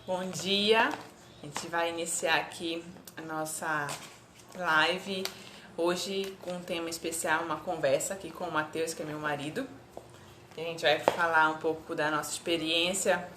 Bom dia, a gente vai iniciar aqui a nossa live hoje com um tema especial, uma conversa aqui com o Matheus, que é meu marido. E a gente vai falar um pouco da nossa experiência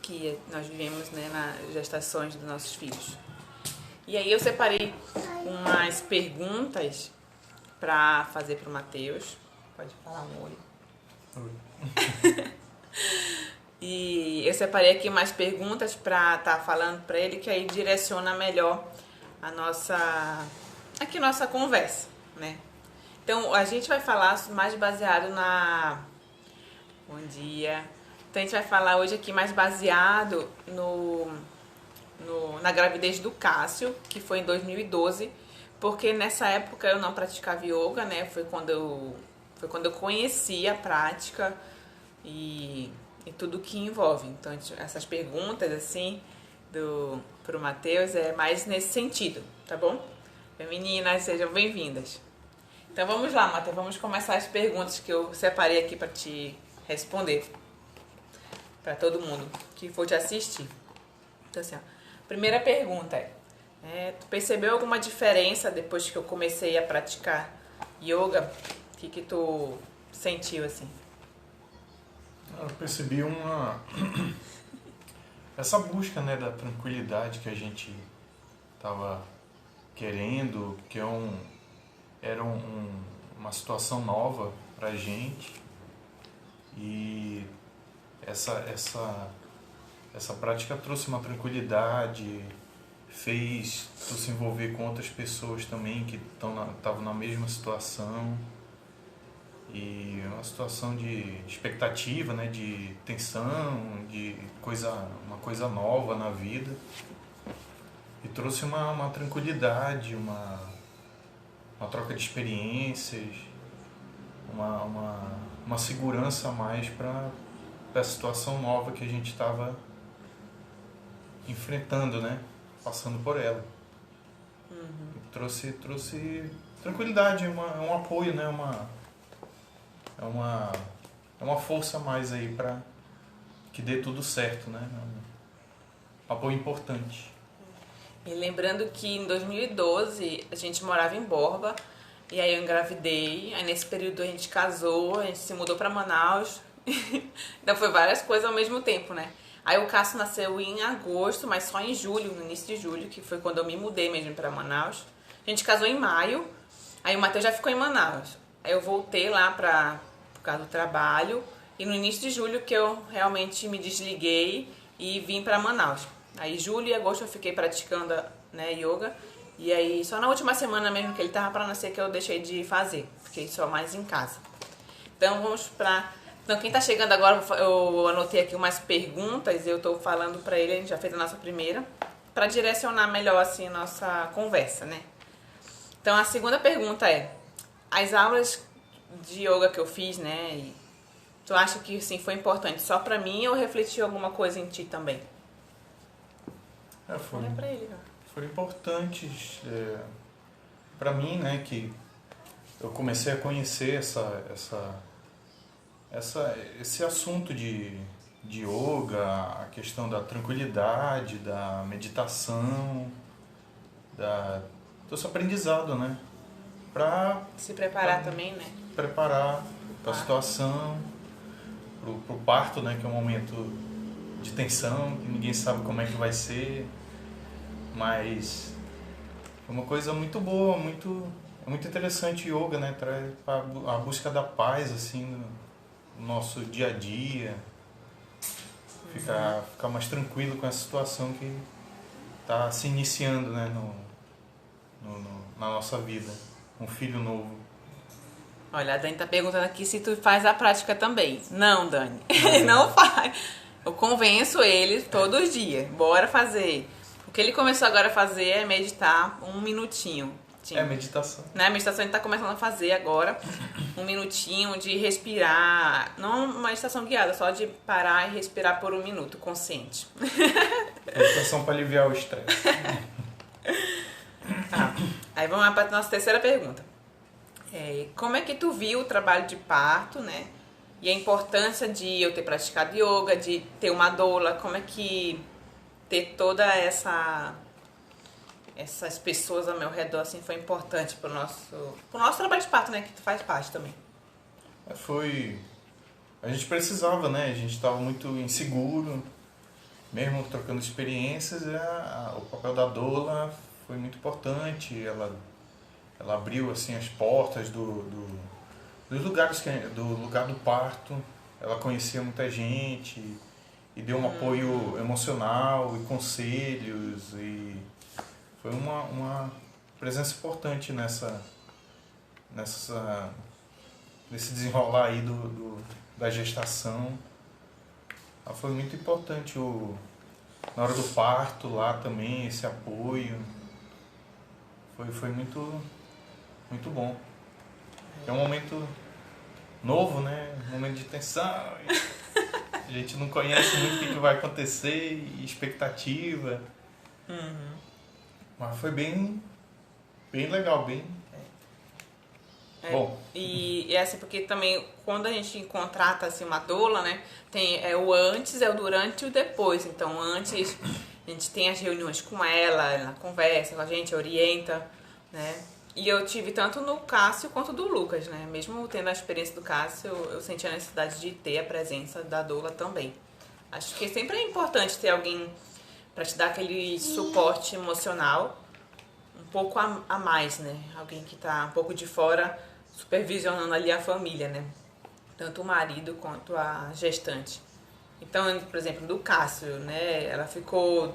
que nós vivemos, né, nas gestações dos nossos filhos. E aí eu separei umas perguntas para fazer para o Matheus. Pode falar um oi. Oi. E eu separei aqui umas perguntas para estar falando para ele, que aí direciona melhor a nossa conversa, né? Então, a gente vai falar mais baseado na... Bom dia. Então, a gente vai falar hoje aqui mais baseado na gravidez do Cássio, que foi em 2012, porque nessa época eu não praticava yoga, né? Foi quando eu conheci a prática e tudo que envolve. Então, essas perguntas, assim, pro Matheus é mais nesse sentido, tá bom? Meninas, sejam bem-vindas. Então, vamos lá, Matheus, vamos começar as perguntas que eu separei aqui para te responder. Para todo mundo que for te assistir. Então, assim, ó, primeira pergunta tu percebeu alguma diferença depois que eu comecei a praticar yoga? O que tu sentiu, assim? Eu percebi essa busca, né, da tranquilidade que a gente estava querendo, que era uma situação nova pra gente, e essa prática trouxe uma tranquilidade, fez tu se envolver com outras pessoas também que estavam na mesma situação. E uma situação de expectativa, né, de tensão, de uma coisa nova na vida. E trouxe uma tranquilidade, uma troca de experiências, uma segurança a mais para a situação nova que a gente estava enfrentando, né, passando por ela. Uhum. Trouxe tranquilidade, é um apoio, né, é uma força a mais aí para que dê tudo certo, né? Um apoio importante. E lembrando que em 2012 a gente morava em Borba, e aí eu engravidei, aí nesse período a gente casou, a gente se mudou para Manaus, então foi várias coisas ao mesmo tempo, né? Aí o Cássio nasceu em agosto, mas só em julho, no início de julho, que foi quando eu me mudei mesmo para Manaus. A gente casou em maio, aí o Matheus já ficou em Manaus. Aí eu voltei lá por causa do trabalho, e no início de julho que eu realmente me desliguei e vim para Manaus. Aí julho e agosto eu fiquei praticando, né, yoga, e aí só na última semana mesmo que ele tava para nascer que eu deixei de fazer, fiquei só mais em casa. Então vamos para... Então quem tá chegando agora, eu anotei aqui umas perguntas, eu tô falando para ele, a gente já fez a nossa primeira, para direcionar melhor assim a nossa conversa, né? Então a segunda pergunta é: as aulas de yoga que eu fiz, né, e tu acha que sim, foi importante só pra mim ou refletiu alguma coisa em ti também? Olha pra ele, foram importantes para mim, né, que eu comecei a conhecer esse assunto de yoga, a questão da tranquilidade, da meditação, desse aprendizado, né, para se preparar também, né? Preparar para a situação, para o parto, né, que é um momento de tensão, que ninguém sabe como é que vai ser, mas é uma coisa muito boa, é muito interessante o yoga, né, traz a busca da paz assim no nosso dia a dia, ficar mais tranquilo com essa situação que está se iniciando, né, na nossa vida, um filho novo. Olha, a Dani tá perguntando aqui se tu faz a prática também. Não, Dani, ele não faz. Eu convenço ele todos os dias, bora fazer. O que ele começou agora a fazer é meditar 1 minutinho. É meditação. Né? A meditação ele tá começando a fazer agora 1 minutinho de respirar. Não uma meditação guiada, só de parar e respirar por 1 minuto, consciente. Meditação para aliviar o estresse. Tá. Aí vamos lá para nossa terceira pergunta. Como é que tu viu o trabalho de parto, né? E a importância de eu ter praticado yoga, de ter uma doula, como é que ter toda essas pessoas ao meu redor, assim, foi importante pro nosso trabalho de parto, né? Que tu faz parte também. A gente precisava, né? A gente estava muito inseguro, mesmo trocando experiências, o papel da doula foi muito importante. Ela abriu assim as portas dos lugares do lugar do parto. Ela conhecia muita gente e deu um apoio emocional e conselhos, e foi uma presença importante nesse desenrolar aí da gestação. Ela foi muito importante na hora do parto lá também, esse apoio. Foi muito, muito bom. É um momento novo, né? Um momento de tensão. A gente não conhece muito o que vai acontecer e expectativa. Mas foi bem legal, bem... Bom. E é assim, porque também quando a gente contrata assim, uma doula, né? Tem o antes, o durante e o depois. Então antes a gente tem as reuniões com ela conversa com a gente, orienta, né? E eu tive tanto no Cássio quanto do Lucas, né? Mesmo tendo a experiência do Cássio, eu senti a necessidade de ter a presença da doula também. Acho que sempre é importante ter alguém para te dar aquele suporte emocional um pouco a mais, né? Alguém que tá um pouco de fora supervisionando ali a família, né? Tanto o marido quanto a gestante. Então, por exemplo, do Cássio, né? Ela ficou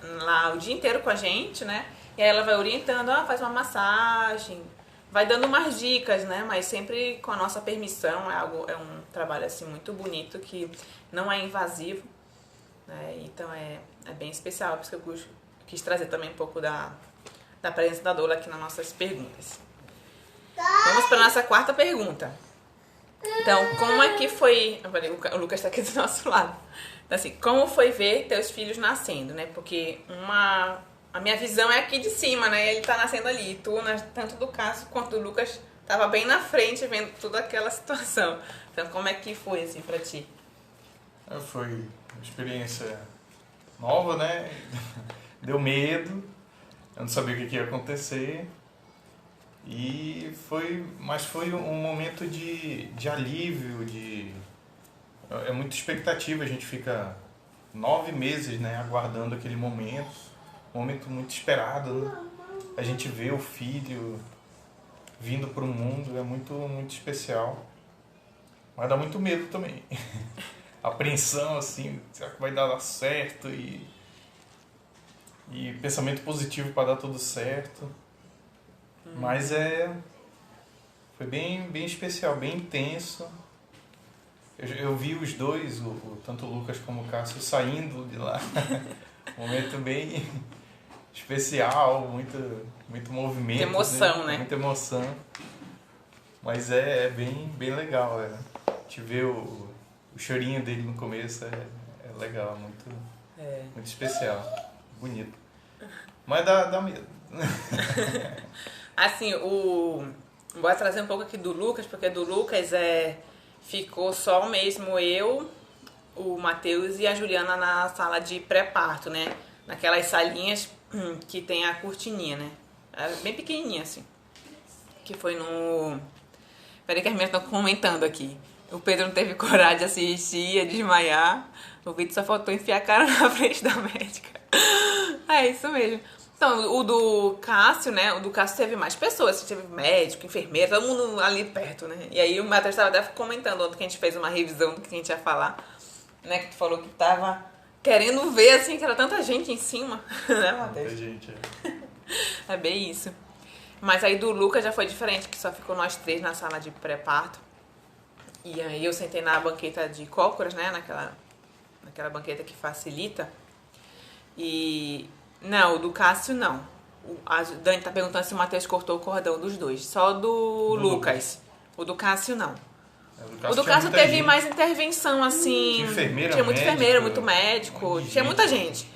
lá o dia inteiro com a gente, né? E aí ela vai orientando, faz uma massagem, vai dando umas dicas, né? Mas sempre com a nossa permissão. É um trabalho assim muito bonito, que não é invasivo, né? Então é bem especial, por isso que eu quis trazer também um pouco da presença da doula aqui nas nossas perguntas. Vamos para a nossa quarta pergunta. Então, como é que foi... O Lucas está aqui do nosso lado. Então, assim, como foi ver teus filhos nascendo, né? Porque a minha visão é aqui de cima, né? Ele tá nascendo ali. E tu, tanto do Cássio quanto do Lucas, tava bem na frente vendo toda aquela situação. Então, como é que foi, assim, pra ti? Foi uma experiência nova, né? Deu medo. Eu não sabia o que ia acontecer. Mas foi um momento de alívio, é muita expectativa. A gente fica 9 meses, né, aguardando aquele momento. Um momento muito esperado, né? A gente vê o filho vindo para o mundo, é muito, muito especial. Mas dá muito medo também. Apreensão, assim, será que vai dar certo? E pensamento positivo para dar tudo certo. Mas foi bem, bem especial, bem intenso. Eu vi os dois, tanto o Lucas como o Cássio, saindo de lá. Um momento bem especial, muito, muito movimento. Muita emoção, né? Muita emoção. Mas é bem, bem legal. Te ver o chorinho dele no começo é legal, muito especial, bonito. Mas dá medo. Assim, vou trazer um pouco aqui do Lucas, porque do Lucas ficou só mesmo eu, o Matheus e a Juliana na sala de pré-parto, né? Naquelas salinhas que tem a cortininha, né? Bem pequenininha, assim. Que foi no... Peraí que as meninas estão comentando aqui. O Pedro não teve coragem de assistir, ia desmaiar. O Vitor só faltou enfiar a cara na frente da médica. É isso mesmo. Então, o do Cássio, né? O do Cássio teve mais pessoas. Teve médico, enfermeira, todo mundo ali perto, né? E aí o Matheus estava até comentando ontem que a gente fez uma revisão do que a gente ia falar. Né? Que tu falou que tava querendo ver, assim, que era tanta gente em cima. Né, Matheus? Muita gente, É bem isso. Mas aí do Lucas já foi diferente, que só ficou nós 3 na sala de pré-parto. E aí eu sentei na banqueta de cócoras, né? Naquela banqueta que facilita. E... Não, o do Cássio não. A Dani tá perguntando se o Matheus cortou o cordão dos dois. Só do Lucas. O do Cássio não. O do Cássio teve gente. Mais intervenção, assim. Tinha enfermeira, tinha muito enfermeira, muito médico. Tinha muita gente.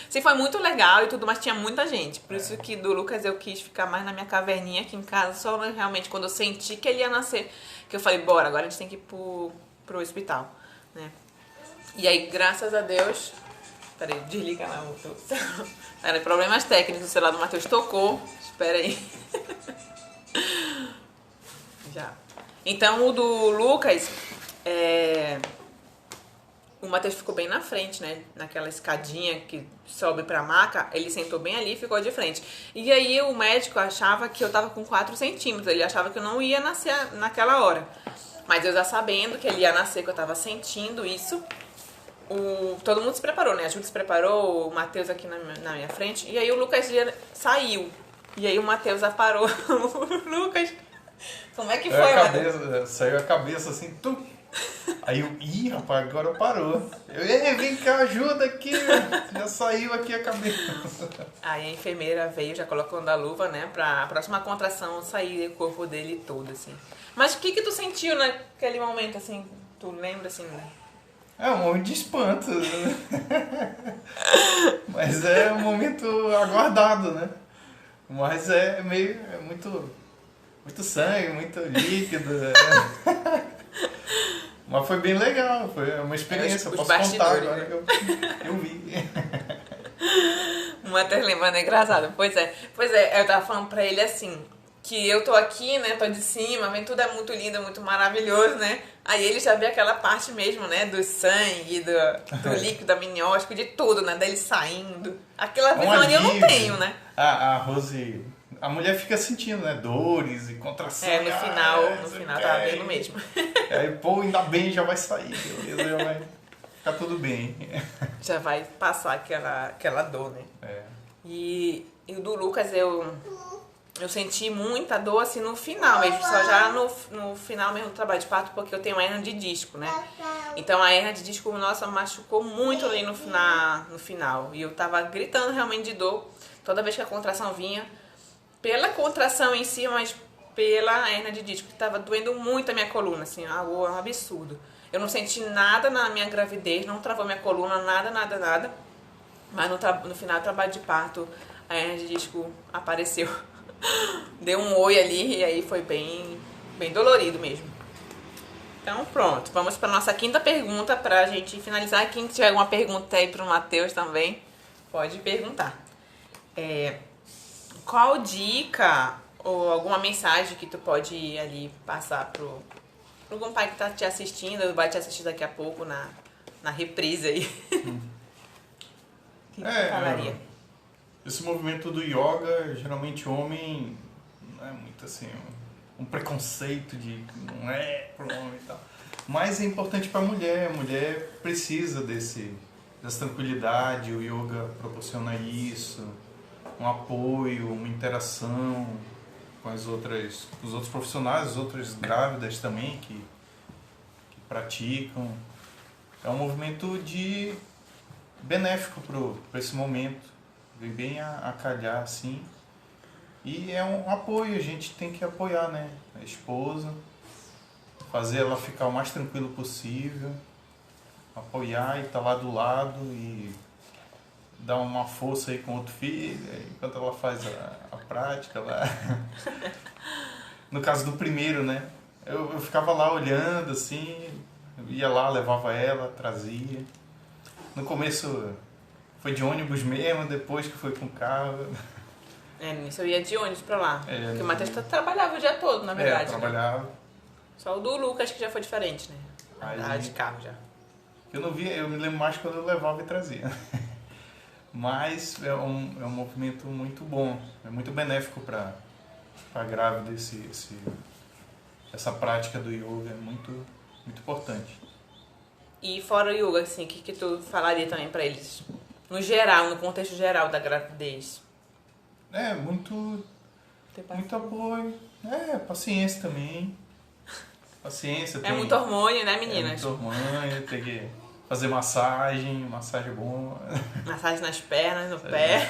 Sim, foi muito legal e tudo, mas tinha muita gente. Por isso que do Lucas eu quis ficar mais na minha caverninha aqui em casa. Só realmente quando eu senti que ele ia nascer. Que eu falei, bora, agora a gente tem que ir pro hospital, né? E aí, graças a Deus, Peraí, desliga lá o teu celular. Peraí, problemas técnicos, o celular do Matheus tocou. Espera aí. Já. Então, o do Lucas, o Matheus ficou bem na frente, né? Naquela escadinha que sobe pra maca, ele sentou bem ali e ficou de frente. E aí o médico achava que eu tava com 4 centímetros, ele achava que eu não ia nascer naquela hora. Mas eu já sabendo que ele ia nascer, que eu tava sentindo isso, todo mundo se preparou, né? A Júlia se preparou, o Matheus aqui na minha frente, e aí o Lucas saiu. E aí o Matheus aparou o Lucas. Como é que foi, Matheus? Saiu a cabeça assim, tum. Aí eu, rapaz, agora parou. Vem cá, ajuda aqui. Já saiu aqui a cabeça. Aí a enfermeira veio, já colocando a luva, né? Pra próxima contração sair o corpo dele todo, assim. Mas o que tu sentiu naquele momento, assim? Tu lembra, assim, né? É um momento de espanto. Mas é um momento aguardado, né? Mas é muito sangue, muito líquido. Mas foi bem legal, foi uma experiência. Eu posso contar agora que eu vi. O Matheus lembrando, é engraçado. Pois é, eu tava falando pra ele assim, que eu tô aqui, né, tô de cima, vem tudo é muito lindo, muito maravilhoso, né? Aí ele já vê aquela parte mesmo, né, do sangue, do líquido amniótico, de tudo, né, dele saindo. Aquela visão ali eu não tenho, né? A Rose, a mulher fica sentindo, né, dores e contrações. No final tava vendo mesmo. Aí, pô, ainda bem, já vai sair, beleza, já vai ficar tudo bem. Já vai passar aquela dor, né? E o do Lucas, eu senti muita dor assim no final mesmo, só já no final mesmo do trabalho de parto, porque eu tenho uma hernia de disco, né? Então a hernia de disco, nossa, machucou muito ali no final. E eu tava gritando realmente de dor toda vez que a contração vinha. Pela contração em si, mas pela hernia de disco, que tava doendo muito a minha coluna, assim, algo absurdo. Eu não senti nada na minha gravidez, não travou minha coluna, nada. Mas no final do trabalho de parto, a hernia de disco apareceu. Deu um oi ali e aí foi bem dolorido mesmo. Então pronto, vamos para nossa quinta pergunta pra gente finalizar. Quem tiver alguma pergunta aí pro Matheus também, pode perguntar. Qual dica ou alguma mensagem que tu pode ali passar pro algum pai que tá te assistindo, vai te assistir daqui a pouco na reprise aí? O que tu falaria? Esse movimento do yoga, geralmente homem, não é muito assim, um preconceito de não é pro homem e tal. Mas é importante para a mulher precisa dessa tranquilidade, o yoga proporciona isso, um apoio, uma interação com os outros profissionais, as outras grávidas também que praticam. É um movimento benéfico para esse momento. Vem bem a calhar, assim. E é um apoio, a gente tem que apoiar, né? A esposa, fazer ela ficar o mais tranquilo possível, apoiar e estar lá do lado e dar uma força aí com outro filho, enquanto ela faz a prática lá. No caso do primeiro, né? Eu ficava lá olhando, assim, ia lá, levava ela, trazia. No começo foi de ônibus mesmo, depois que foi com carro. Nisso eu ia de ônibus pra lá. Porque o Matheus trabalhava o dia todo, na verdade. Trabalhava. Né? Só o do Lucas que já foi diferente, né? Aí, de carro já. Eu me lembro mais quando eu levava e trazia. Mas é um movimento muito bom, é muito benéfico para a grávida essa prática do yoga, é muito, muito importante. E fora o yoga, assim, o que tu falaria também para eles? No geral, no contexto geral da gravidez. Muito apoio. Paciência também. Paciência. Muito hormônio, né, meninas? É muito hormônio, tem que fazer massagem bom. Massagem nas pernas, no pé.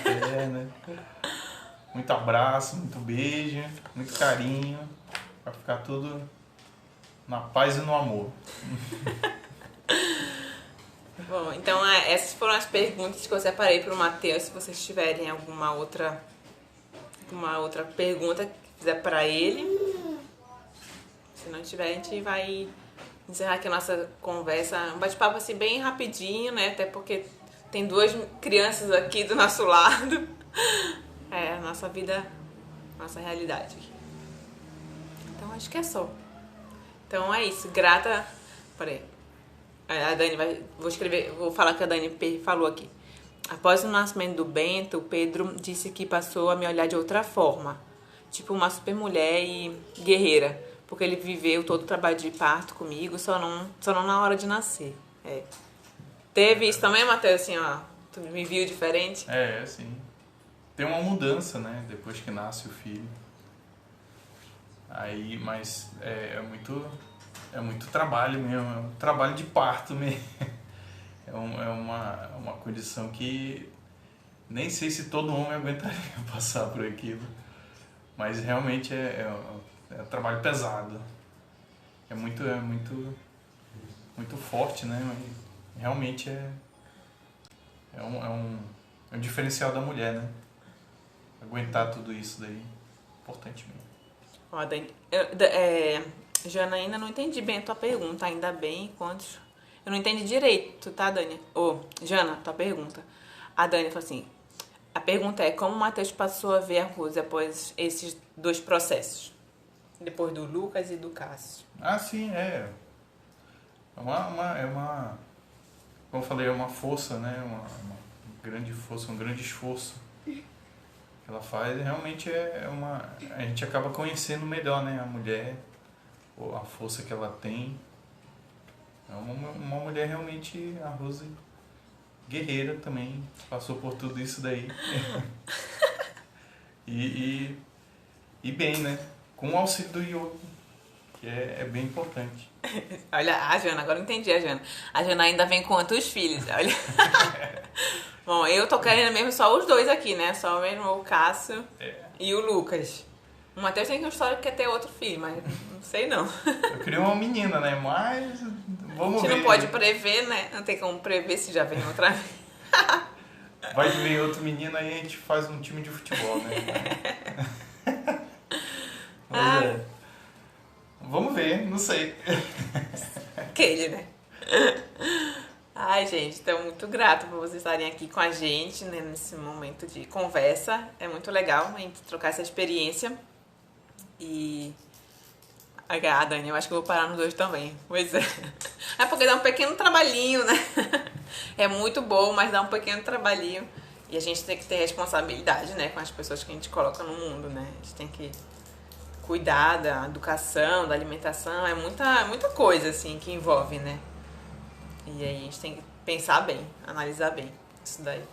Muito abraço, muito beijo, muito carinho, pra ficar tudo na paz e no amor. Bom, então essas foram as perguntas que eu separei para o Matheus. Se vocês tiverem alguma outra pergunta que quiser para ele. Se não tiver, a gente vai encerrar aqui a nossa conversa. Um bate-papo assim bem rapidinho, né? Até porque tem 2 crianças aqui do nosso lado. É a nossa vida, nossa realidade. Então acho que é só. Então é isso, grata. Peraí. A Dani vou falar o que a Dani falou aqui. Após o nascimento do Bento, o Pedro disse que passou a me olhar de outra forma. Tipo uma super mulher e guerreira. Porque ele viveu todo o trabalho de parto comigo, só não na hora de nascer. É. Teve isso também, Matheus, assim, ó. Tu me viu diferente? Sim. Tem uma mudança, né? Depois que nasce o filho. Aí, mas é muito trabalho mesmo, é um trabalho de parto mesmo. É uma condição que nem sei se todo homem aguentaria passar por aquilo. Mas realmente é um trabalho pesado. É muito forte, né? Mas realmente é um diferencial da mulher, né? Aguentar tudo isso daí, importante mesmo. Ó, Dani, Jana, ainda não entendi bem a tua pergunta, ainda bem, quantos... Eu não entendi direito, tá, Dani? Jana, tua pergunta. A Dani falou assim, a pergunta é como o Matheus passou a ver a Rose após esses 2 processos? Depois do Lucas e do Cássio. Ah, sim, é uma como eu falei, é uma força, né? Uma grande força, um grande esforço que ela faz. Realmente a gente acaba conhecendo melhor, né? A mulher, a força que ela tem. É uma mulher realmente, a Rose, guerreira também, passou por tudo isso daí. e bem, né? Com o auxílio do yoga, que é bem importante. Olha, a Jana, agora eu entendi a Jana. A Jana ainda vem com quantos filhos? Olha. Bom, eu tô querendo mesmo só os 2 aqui, né? Só mesmo o Cássio e o Lucas. O Matheus tem uma história que quer ter outro filho, mas não sei não. Eu queria uma menina, né? Mas vamos ver. A gente não pode prever, né? Não tem como prever se já vem outra vez. Vai vir outro menino, aí a gente faz um time de futebol, né? Mas vamos ver, não sei. Aquele, né? Ai, gente, estou muito grata por vocês estarem aqui com a gente, né, nesse momento de conversa. É muito legal a gente trocar essa experiência. E... Dani, eu acho que eu vou parar nos 2 também. Pois é. É porque dá um pequeno trabalhinho, né? É muito bom, mas dá um pequeno trabalhinho. E a gente tem que ter responsabilidade, né, com as pessoas que a gente coloca no mundo, né? A gente tem que cuidar da educação, da alimentação. É muita coisa, assim, que envolve, né? E aí a gente tem que pensar bem, analisar bem isso daí.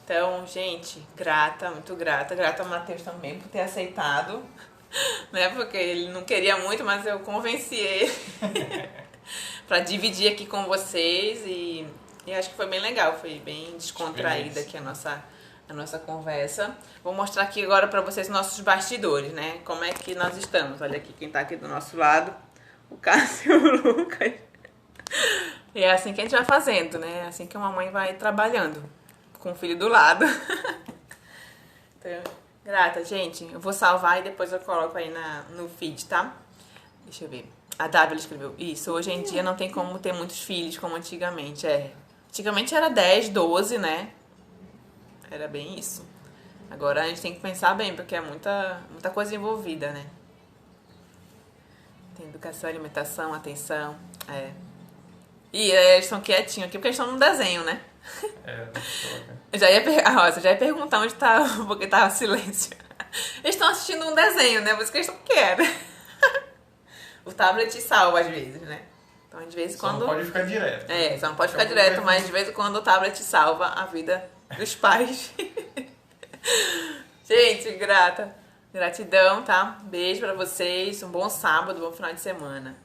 Então, gente, muito grata. Grata ao Matheus também por ter aceitado, né? Porque ele não queria muito, mas eu convenci ele pra dividir aqui com vocês e acho que foi bem legal, foi bem descontraída aqui a nossa conversa. Vou mostrar aqui agora pra vocês nossos bastidores, né? Como é que nós estamos. Olha aqui quem tá aqui do nosso lado, o Cássio e o Lucas. E é assim que a gente vai fazendo, né? É assim que uma mãe vai trabalhando, com o filho do lado. Então, grata, gente. Eu vou salvar e depois eu coloco aí no feed, tá? Deixa eu ver. A W escreveu, isso, hoje em dia não tem como ter muitos filhos como antigamente. Antigamente era 10, 12, né? Era bem isso. Agora a gente tem que pensar bem, porque é muita coisa envolvida, né? Tem educação, alimentação, atenção, E eles estão quietinhos aqui porque eles estão no desenho, né? A Rosa já ia perguntar onde tá, porque tava silêncio. Eles estão assistindo um desenho, né? Por isso que eles estão quietos. O tablet salva às vezes, né? Então, de vez em quando... Só não pode ficar direto. Só não pode ficar direto, mas de vez em quando o tablet salva a vida dos pais. Gente, gratidão, tá? Beijo pra vocês, um bom sábado, bom final de semana.